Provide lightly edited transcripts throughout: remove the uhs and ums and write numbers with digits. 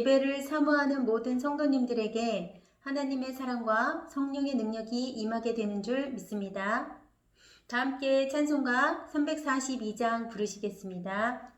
예배를 사모하는 모든 성도님들에게 하나님의 사랑과 성령의 능력이 임하게 되는 줄 믿습니다. 다 함께 찬송가 342장 부르시겠습니다.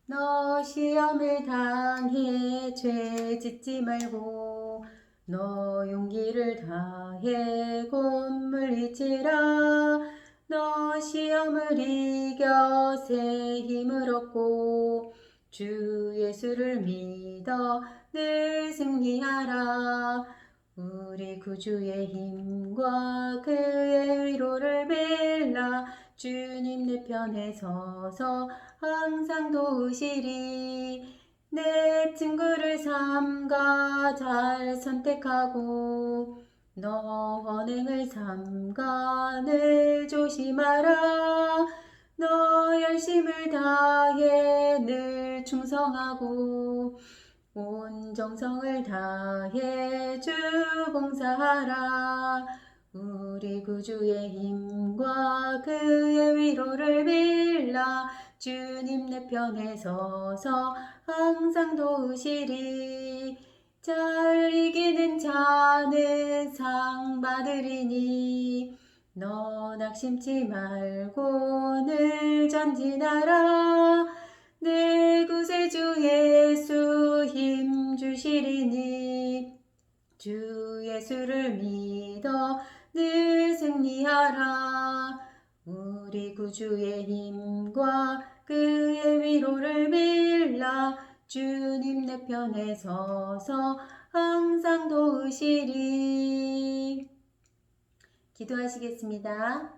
너 시험을 당해 죄 짓지 말고 너 용기를 다해 곧 물리치라. 너 시험을 이겨 새 힘을 얻고 주 예수를 믿어 늘 승리하라. 우리 구주의 힘과 그의 위로를 빌라. 주님 내 편에 서서 항상 도우시리. 내 친구를 삼가 잘 선택하고 너 언행을 삼가 늘 조심하라. 너 열심을 다해 늘 충성하고 온 정성을 다해 주 봉사하라. 우리 구주의 힘과 그의 위로를 빌라. 주님 내 편에 서서 항상 도우시리. 잘 이기는 자는 상 받으리니 너 낙심치 말고 늘 전진하라. 내 구세주 예수 힘 주시리니 주 예수를 믿어 늘 승리하라. 우리 구주의 힘과 그의 위로를 빌라. 주님 내 편에 서서 항상 도우시리. 기도하시겠습니다.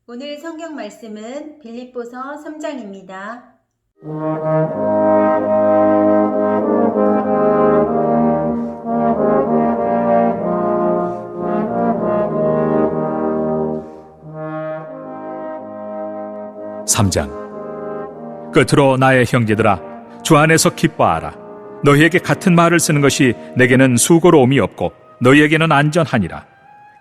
오늘 성경 말씀은 빌립보서 3장입니다. 끝으로 나의 형제들아, 주 안에서 기뻐하라. 너희에게 같은 말을 쓰는 것이 내게는 수고로움이 없고 너희에게는 안전하니라.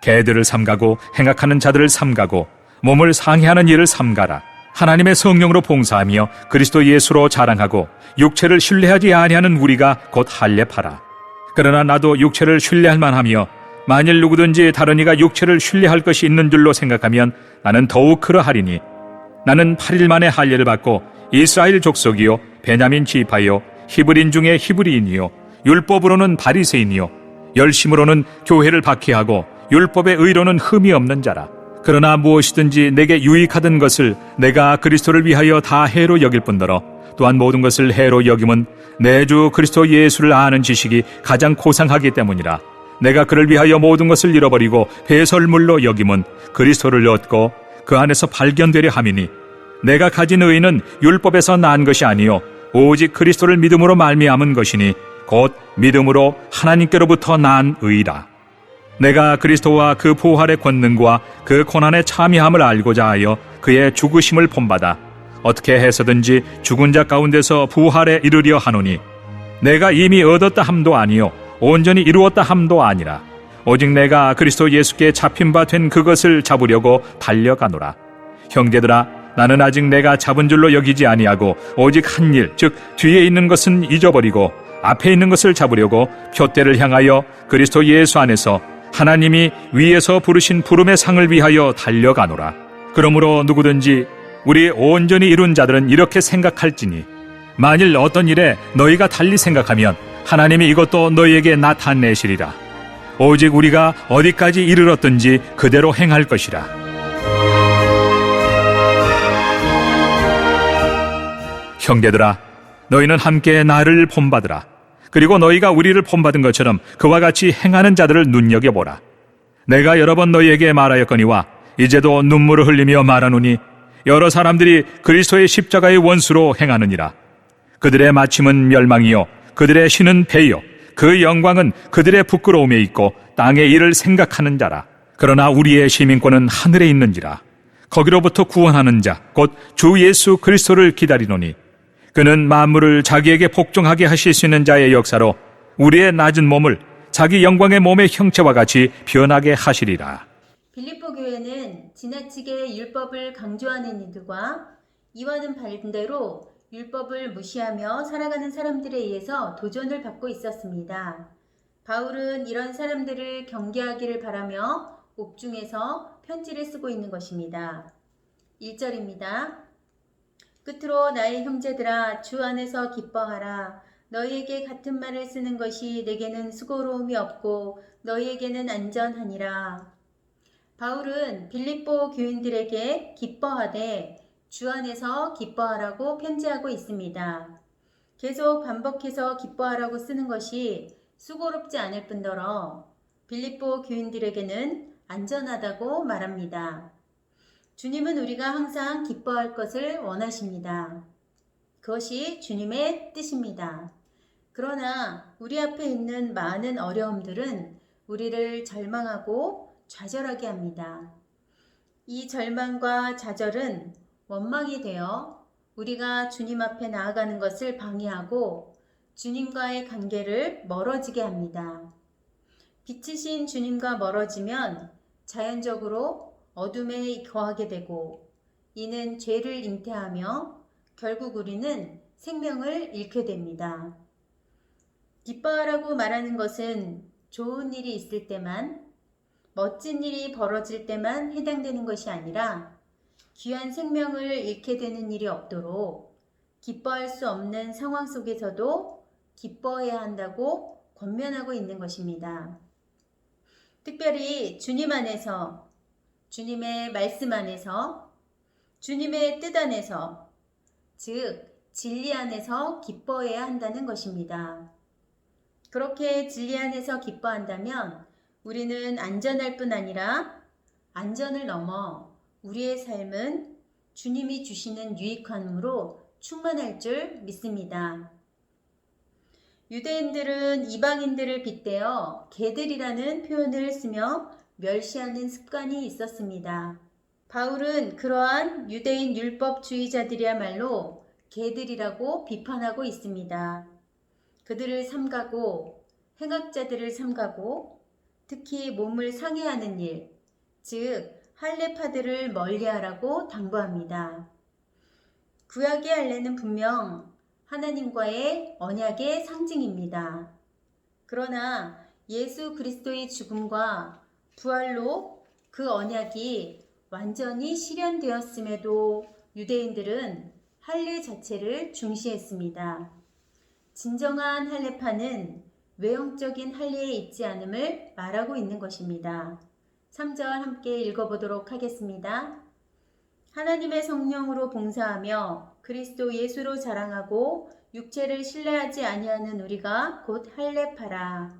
개들을 삼가고 행악하는 자들을 삼가고 몸을 상해하는 일을 삼가라. 하나님의 성령으로 봉사하며 그리스도 예수로 자랑하고 육체를 신뢰하지 아니하는 우리가 곧 할례파라. 그러나 나도 육체를 신뢰할 만하며 만일 누구든지 다른 이가 육체를 신뢰할 것이 있는 줄로 생각하면 나는 더욱 그러하리니 나는 8일 만에 할례를 받고 이스라엘 족속이요 베냐민 지파요 히브리인 중에 히브리인이요 율법으로는 바리새인이요 열심으로는 교회를 박해하고 율법의 의로는 흠이 없는 자라. 그러나 무엇이든지 내게 유익하던 것을 내가 그리스도를 위하여 다 해로 여길 뿐더러 또한 모든 것을 해로 여김은 내 주 그리스도 예수를 아는 지식이 가장 고상하기 때문이라. 내가 그를 위하여 모든 것을 잃어버리고 배설물로 여김은 그리스도를 얻고 그 안에서 발견되려 함이니 내가 가진 의는 율법에서 난 것이 아니요 오직 그리스도를 믿음으로 말미암은 것이니 곧 믿음으로 하나님께로부터 난 의라. 내가 그리스도와 그 부활의 권능과 그 고난의 참여함을 알고자 하여 그의 죽으심을 본받아 어떻게 해서든지 죽은 자 가운데서 부활에 이르려 하노니 내가 이미 얻었다 함도 아니요 온전히 이루었다 함도 아니라 오직 내가 그리스도 예수께 잡힌 바 된 그것을 잡으려고 달려가노라. 형제들아, 나는 아직 내가 잡은 줄로 여기지 아니하고 오직 한 일, 즉 뒤에 있는 것은 잊어버리고 앞에 있는 것을 잡으려고 표대를 향하여 그리스도 예수 안에서 하나님이 위에서 부르신 부름의 상을 위하여 달려가노라. 그러므로 누구든지 우리 온전히 이룬 자들은 이렇게 생각할지니 만일 어떤 일에 너희가 달리 생각하면 하나님이 이것도 너희에게 나타내시리라. 오직 우리가 어디까지 이르렀든지 그대로 행할 것이라. 형제들아, 너희는 함께 나를 본받으라. 그리고 너희가 우리를 본받은 것처럼 그와 같이 행하는 자들을 눈여겨보라. 내가 여러 번 너희에게 말하였거니와 이제도 눈물을 흘리며 말하노니 여러 사람들이 그리스도의 십자가의 원수로 행하느니라. 그들의 마침은 멸망이요 그들의 신은 배요 그 영광은 그들의 부끄러움에 있고 땅의 일을 생각하는 자라. 그러나 우리의 시민권은 하늘에 있는지라. 거기로부터 구원하는 자 곧 주 예수 그리스도를 기다리노니 그는 만물을 자기에게 복종하게 하실 수 있는 자의 역사로 우리의 낮은 몸을 자기 영광의 몸의 형체와 같이 변하게 하시리라. 빌립보 교회는 지나치게 율법을 강조하는 이들과 이와는 반대로 율법을 무시하며 살아가는 사람들에 의해서 도전을 받고 있었습니다. 바울은 이런 사람들을 경계하기를 바라며 옥중에서 편지를 쓰고 있는 것입니다. 1절입니다. 끝으로 나의 형제들아 주 안에서 기뻐하라. 너희에게 같은 말을 쓰는 것이 내게는 수고로움이 없고 너희에게는 안전하니라. 바울은 빌립보 교인들에게 기뻐하되 주 안에서 기뻐하라고 편지하고 있습니다. 계속 반복해서 기뻐하라고 쓰는 것이 수고롭지 않을 뿐더러 빌립보 교인들에게는 안전하다고 말합니다. 주님은 우리가 항상 기뻐할 것을 원하십니다. 그것이 주님의 뜻입니다. 그러나 우리 앞에 있는 많은 어려움들은 우리를 절망하고 좌절하게 합니다. 이 절망과 좌절은 원망이 되어 우리가 주님 앞에 나아가는 것을 방해하고 주님과의 관계를 멀어지게 합니다. 빛이신 주님과 멀어지면 자연적으로 어둠에 거하게 되고 이는 죄를 잉태하며 결국 우리는 생명을 잃게 됩니다. 기뻐하라고 말하는 것은 좋은 일이 있을 때만, 멋진 일이 벌어질 때만 해당되는 것이 아니라 귀한 생명을 잃게 되는 일이 없도록 기뻐할 수 없는 상황 속에서도 기뻐해야 한다고 권면하고 있는 것입니다. 특별히 주님 안에서, 주님의 말씀 안에서, 주님의 뜻 안에서, 즉 진리 안에서 기뻐해야 한다는 것입니다. 그렇게 진리 안에서 기뻐한다면 우리는 안전할 뿐 아니라 안전을 넘어 우리의 삶은 주님이 주시는 유익함으로 충만할 줄 믿습니다. 유대인들은 이방인들을 빗대어 개들이라는 표현을 쓰며 멸시하는 습관이 있었습니다. 바울은 그러한 유대인 율법주의자들이야말로 개들이라고 비판하고 있습니다. 그들을 삼가고 행악자들을 삼가고 특히 몸을 상해하는 일, 즉 할례파들을 멀리하라고 당부합니다. 구약의 할례는 분명 하나님과의 언약의 상징입니다. 그러나 예수 그리스도의 죽음과 부활로 그 언약이 완전히 실현되었음에도 유대인들은 할례 자체를 중시했습니다. 진정한 할례파는 외형적인 할례에 있지 않음을 말하고 있는 것입니다. 3절 함께 읽어보도록 하겠습니다. 하나님의 성령으로 봉사하며 그리스도 예수로 자랑하고 육체를 신뢰하지 아니하는 우리가 곧 할례파라.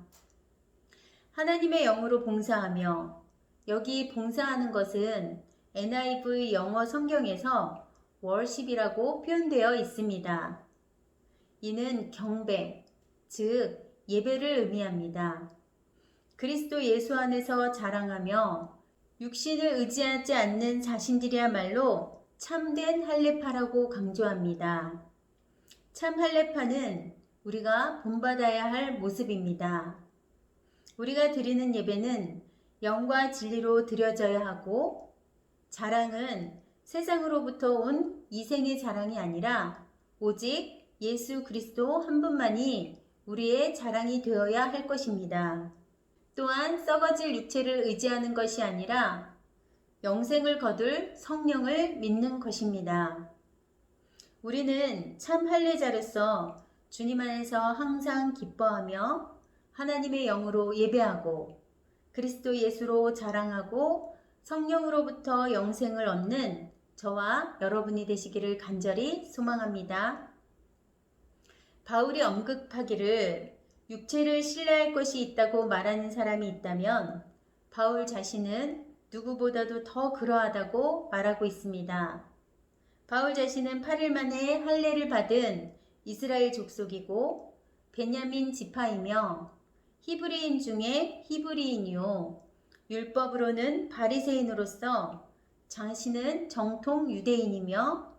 하나님의 영으로 봉사하며, 여기 봉사하는 것은 NIV 영어 성경에서 worship이라고 표현되어 있습니다. 이는 경배, 즉 예배를 의미합니다. 그리스도 예수 안에서 자랑하며 육신을 의지하지 않는 자신들이야말로 참된 할례파라고 강조합니다. 참 할례파는 우리가 본받아야 할 모습입니다. 우리가 드리는 예배는 영과 진리로 드려져야 하고 자랑은 세상으로부터 온 이생의 자랑이 아니라 오직 예수 그리스도 한 분만이 우리의 자랑이 되어야 할 것입니다. 또한 썩어질 육체를 의지하는 것이 아니라 영생을 거둘 성령을 믿는 것입니다. 우리는 참 할례자로서 주님 안에서 항상 기뻐하며 하나님의 영으로 예배하고 그리스도 예수로 자랑하고 성령으로부터 영생을 얻는 저와 여러분이 되시기를 간절히 소망합니다. 바울이 언급하기를 육체를 신뢰할 것이 있다고 말하는 사람이 있다면 바울 자신은 누구보다도 더 그러하다고 말하고 있습니다. 바울 자신은 8일 만에 할례를 받은 이스라엘 족속이고 베냐민 지파이며 히브리인 중에 히브리인이요 율법으로는 바리새인으로서 자신은 정통 유대인이며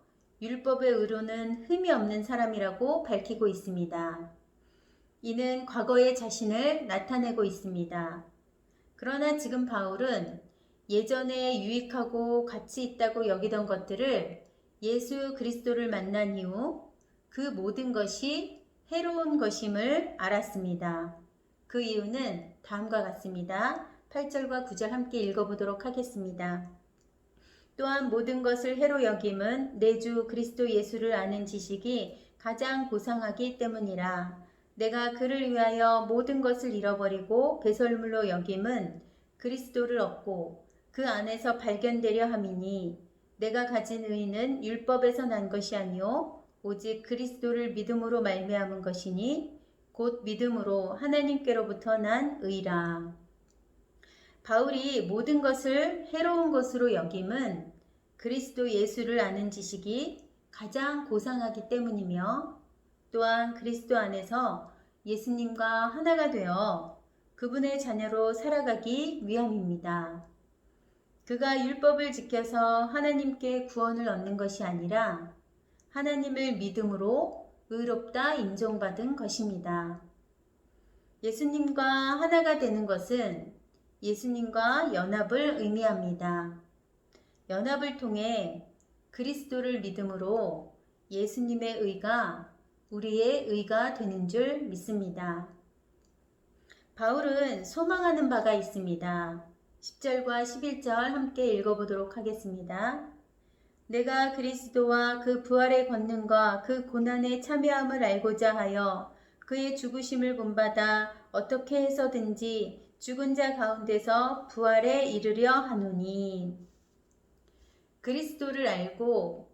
율법의 의로는 흠이 없는 사람이라고 밝히고 있습니다. 이는 과거의 자신을 나타내고 있습니다. 그러나 지금 바울은 예전에 유익하고 가치 있다고 여기던 것들을 예수 그리스도를 만난 이후 그 모든 것이 해로운 것임을 알았습니다. 그 이유는 다음과 같습니다. 8절과 9절 함께 읽어보도록 하겠습니다. 또한 모든 것을 해로 여김은 내 주 그리스도 예수를 아는 지식이 가장 고상하기 때문이라. 내가 그를 위하여 모든 것을 잃어버리고 배설물로 여김은 그리스도를 얻고 그 안에서 발견되려 함이니 내가 가진 의는 율법에서 난 것이 아니요 오직 그리스도를 믿음으로 말미암은 것이니 곧 믿음으로 하나님께로부터 난 의라. 바울이 모든 것을 해로운 것으로 여김은 그리스도 예수를 아는 지식이 가장 고상하기 때문이며 또한 그리스도 안에서 예수님과 하나가 되어 그분의 자녀로 살아가기 위함입니다. 그가 율법을 지켜서 하나님께 구원을 얻는 것이 아니라 하나님을 믿음으로 의롭다 인정받은 것입니다. 예수님과 하나가 되는 것은 예수님과 연합을 의미합니다. 연합을 통해 그리스도를 믿음으로 예수님의 의가 우리의 의가 되는 줄 믿습니다. 바울은 소망하는 바가 있습니다. 10절과 11절 함께 읽어보도록 하겠습니다. 내가 그리스도와 그 부활의 권능과 그 고난에 참여함을 알고자 하여 그의 죽으심을 본받아 어떻게 해서든지 죽은 자 가운데서 부활에 이르려 하노니. 그리스도를 알고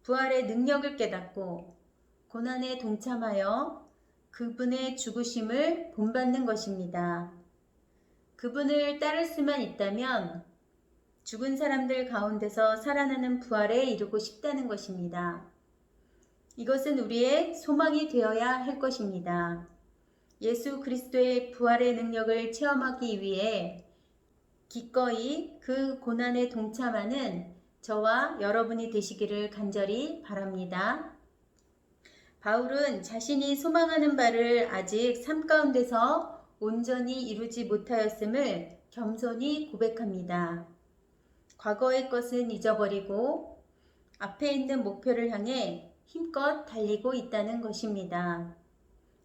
부활의 능력을 깨닫고 고난에 동참하여 그분의 죽으심을 본받는 것입니다. 그분을 따를 수만 있다면 죽은 사람들 가운데서 살아나는 부활에 이르고 싶다는 것입니다. 이것은 우리의 소망이 되어야 할 것입니다. 예수 그리스도의 부활의 능력을 체험하기 위해 기꺼이 그 고난에 동참하는 저와 여러분이 되시기를 간절히 바랍니다. 바울은 자신이 소망하는 바를 아직 삶 가운데서 온전히 이루지 못하였음을 겸손히 고백합니다. 과거의 것은 잊어버리고 앞에 있는 목표를 향해 힘껏 달리고 있다는 것입니다.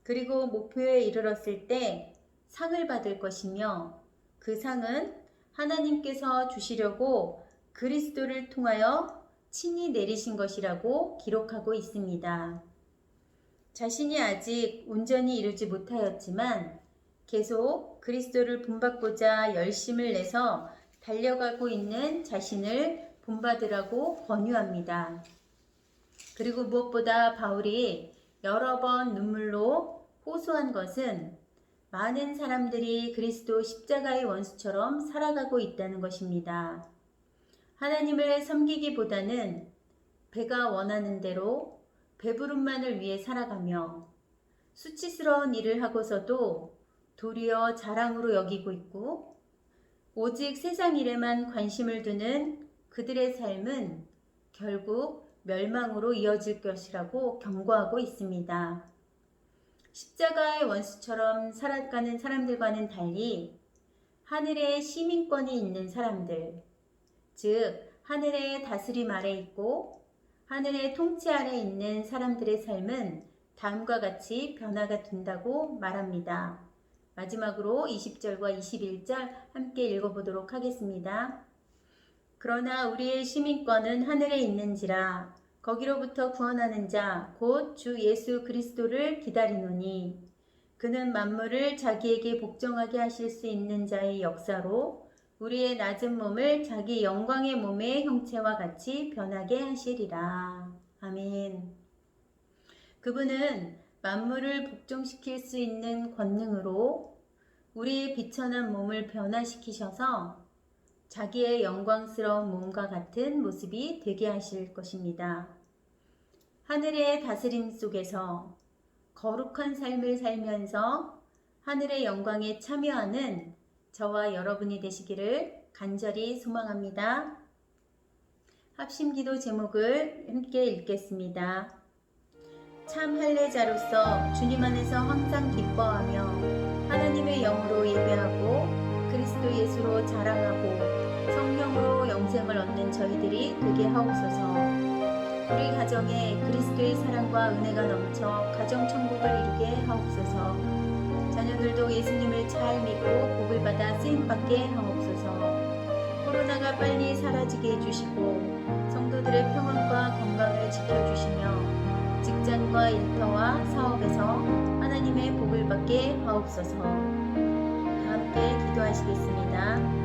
그리고 목표에 이르렀을 때 상을 받을 것이며 그 상은 하나님께서 주시려고 그리스도를 통하여 친히 내리신 것이라고 기록하고 있습니다. 자신이 아직 온전히 이루지 못하였지만 계속 그리스도를 본받고자 열심을 내서 달려가고 있는 자신을 본받으라고 권유합니다. 그리고 무엇보다 바울이 여러 번 눈물로 호소한 것은 많은 사람들이 그리스도 십자가의 원수처럼 살아가고 있다는 것입니다. 하나님을 섬기기보다는 배가 원하는 대로 배부름만을 위해 살아가며 수치스러운 일을 하고서도 도리어 자랑으로 여기고 있고 오직 세상 일에만 관심을 두는 그들의 삶은 결국 멸망으로 이어질 것이라고 경고하고 있습니다. 십자가의 원수처럼 살아가는 사람들과는 달리 하늘의 시민권이 있는 사람들, 즉 하늘의 다스림 아래 있고 하늘의 통치 아래 있는 사람들의 삶은 다음과 같이 변화가 된다고 말합니다. 마지막으로 20절과 21절 함께 읽어보도록 하겠습니다. 그러나 우리의 시민권은 하늘에 있는지라 거기로부터 구원하는 자 곧 주 예수 그리스도를 기다리노니 그는 만물을 자기에게 복종하게 하실 수 있는 자의 역사로 우리의 낮은 몸을 자기 영광의 몸의 형체와 같이 변하게 하시리라. 아멘. 그분은 만물을 복종시킬 수 있는 권능으로 우리의 비천한 몸을 변화시키셔서 자기의 영광스러운 몸과 같은 모습이 되게 하실 것입니다. 하늘의 다스림 속에서 거룩한 삶을 살면서 하늘의 영광에 참여하는 저와 여러분이 되시기를 간절히 소망합니다. 합심기도 제목을 함께 읽겠습니다. 참 할례자로서 주님 안에서 항상 기뻐하며 하나님의 영으로 예배하고 그리스도 예수로 자랑하고 성령으로 영생을 얻는 저희들이 되게 하옵소서. 우리 가정에 그리스도의 사랑과 은혜가 넘쳐 가정천국을 이루게 하옵소서. 자녀들도 예수님을 잘 믿고 복을 받아 쓰임받게 하옵소서. 코로나가 빨리 사라지게 해주시고 성도들의 평안과 건강을 지켜주시며 직장과 일터와 사업에서 하나님의 복을 받게 하옵소서. 다 함께 기도하시겠습니다.